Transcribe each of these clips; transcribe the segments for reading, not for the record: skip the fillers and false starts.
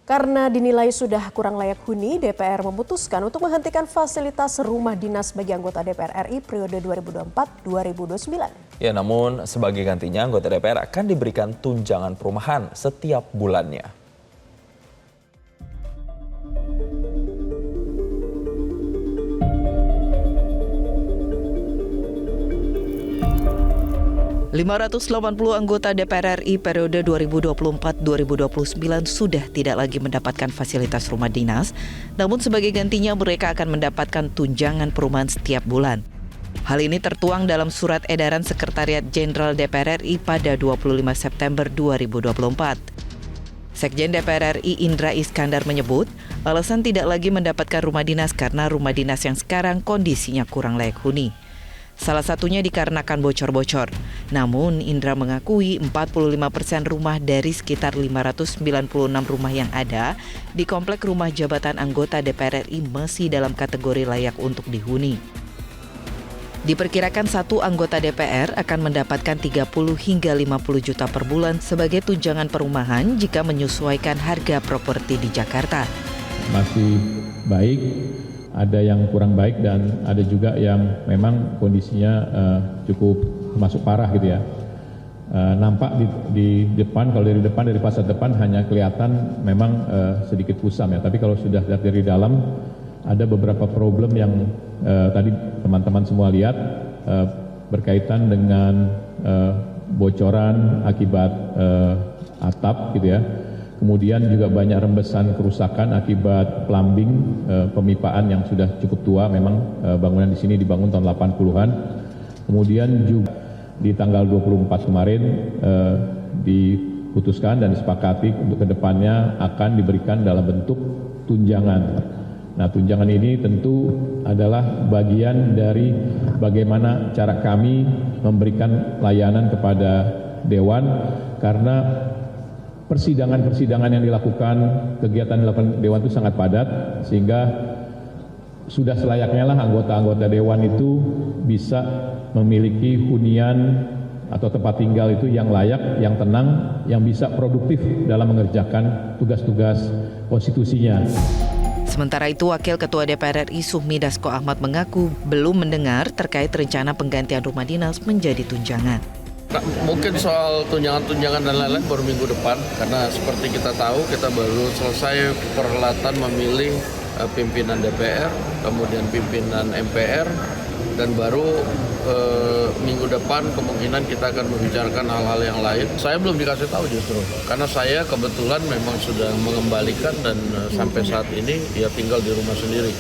Karena dinilai sudah kurang layak huni, DPR memutuskan untuk menghentikan fasilitas rumah dinas bagi anggota DPR RI periode 2024-2029. Ya, namun sebagai gantinya anggota DPR akan diberikan tunjangan perumahan setiap bulannya. 580 anggota DPR RI periode 2024-2029 sudah tidak lagi mendapatkan fasilitas rumah dinas, namun sebagai gantinya mereka akan mendapatkan tunjangan perumahan setiap bulan. Hal ini tertuang dalam surat edaran Sekretariat Jenderal DPR RI pada 25 September 2024. Sekjen DPR RI Indra Iskandar menyebut, alasan tidak lagi mendapatkan rumah dinas karena rumah dinas yang sekarang kondisinya kurang layak huni. Salah satunya dikarenakan bocor-bocor. Namun, Indra mengakui 45% rumah dari sekitar 596 rumah yang ada di komplek rumah jabatan anggota DPR RI masih dalam kategori layak untuk dihuni. Diperkirakan satu anggota DPR akan mendapatkan 30 hingga 50 juta per bulan sebagai tunjangan perumahan jika menyesuaikan harga properti di Jakarta. Masih baik. Ada yang kurang baik dan ada juga yang memang kondisinya cukup masuk parah gitu ya. Nampak di depan, kalau dari depan, dari fasad depan hanya kelihatan memang sedikit kusam ya. Tapi kalau sudah dari dalam ada beberapa problem yang tadi teman-teman semua lihat berkaitan dengan bocoran akibat atap gitu ya. Kemudian juga banyak rembesan kerusakan akibat plumbing, pemipaan yang sudah cukup tua. Memang bangunan di sini dibangun tahun 80-an. Kemudian juga di tanggal 24 kemarin diputuskan dan disepakati untuk kedepannya akan diberikan dalam bentuk tunjangan. Nah, tunjangan ini tentu adalah bagian dari bagaimana cara kami memberikan layanan kepada Dewan, karena persidangan-persidangan yang dilakukan, kegiatan yang dilakukan Dewan itu sangat padat, sehingga sudah selayaknya lah anggota-anggota Dewan itu bisa memiliki hunian atau tempat tinggal itu yang layak, yang tenang, yang bisa produktif dalam mengerjakan tugas-tugas konstitusinya. Sementara itu, Wakil Ketua DPR RI Sufmi Dasko Ahmad mengaku belum mendengar terkait rencana penggantian rumah dinas menjadi tunjangan. Mungkin soal tunjangan-tunjangan dan lain-lain baru minggu depan, karena seperti kita tahu kita baru selesai perhelatan memilih pimpinan DPR, kemudian pimpinan MPR, dan baru minggu depan kemungkinan kita akan membicarakan hal-hal yang lain. Saya belum dikasih tahu justru, karena saya kebetulan memang sudah mengembalikan dan sampai saat ini ya tinggal di rumah sendiri.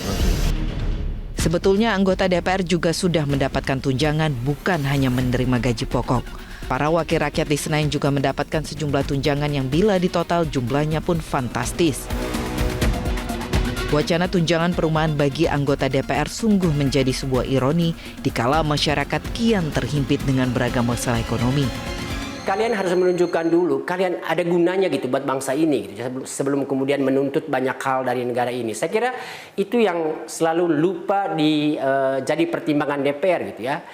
Sebetulnya anggota DPR juga sudah mendapatkan tunjangan, bukan hanya menerima gaji pokok. Para wakil rakyat di Senayan juga mendapatkan sejumlah tunjangan yang bila ditotal jumlahnya pun fantastis. Wacana tunjangan perumahan bagi anggota DPR sungguh menjadi sebuah ironi dikala masyarakat kian terhimpit dengan beragam masalah ekonomi. Kalian harus menunjukkan dulu, kalian ada gunanya gitu buat bangsa ini gitu, sebelum kemudian menuntut banyak hal dari negara ini. Saya kira itu yang selalu lupa jadi pertimbangan DPR gitu ya.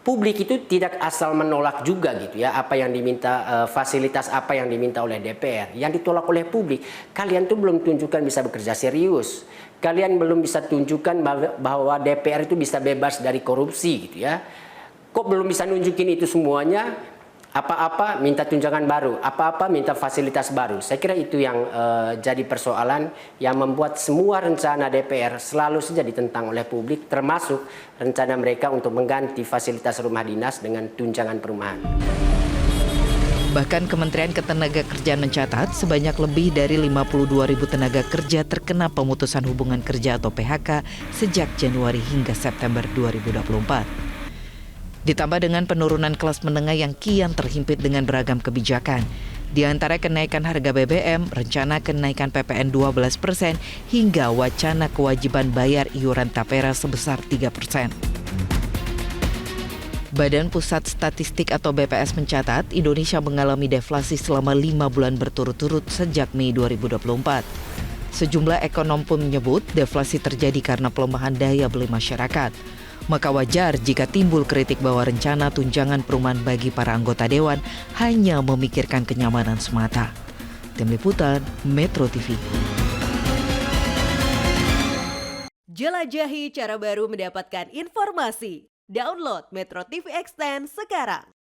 Publik itu tidak asal menolak juga gitu ya, apa yang diminta, fasilitas apa yang diminta oleh DPR. Yang ditolak oleh publik, kalian tuh belum tunjukkan bisa bekerja serius. Kalian belum bisa tunjukkan bahwa DPR itu bisa bebas dari korupsi gitu ya. Kok belum bisa nunjukin itu semuanya? Apa-apa minta tunjangan baru, apa-apa minta fasilitas baru. Saya kira itu yang jadi persoalan yang membuat semua rencana DPR selalu saja ditentang oleh publik, termasuk rencana mereka untuk mengganti fasilitas rumah dinas dengan tunjangan perumahan. Bahkan Kementerian Ketenagakerjaan mencatat sebanyak lebih dari 52.000 tenaga kerja terkena pemutusan hubungan kerja atau PHK sejak Januari hingga September 2024. Ditambah dengan penurunan kelas menengah yang kian terhimpit dengan beragam kebijakan. Di antara kenaikan harga BBM, rencana kenaikan PPN 12%, hingga wacana kewajiban bayar iuran tapera sebesar 3%. Badan Pusat Statistik atau BPS mencatat Indonesia mengalami deflasi selama 5 bulan berturut-turut sejak Mei 2024. Sejumlah ekonom pun menyebut deflasi terjadi karena pelemahan daya beli masyarakat. Maka wajar jika timbul kritik bahwa rencana tunjangan perumahan bagi para anggota Dewan hanya memikirkan kenyamanan semata. Tim Liputan Metro TV. Jelajahi cara baru mendapatkan informasi. Download Metro TV Extend sekarang.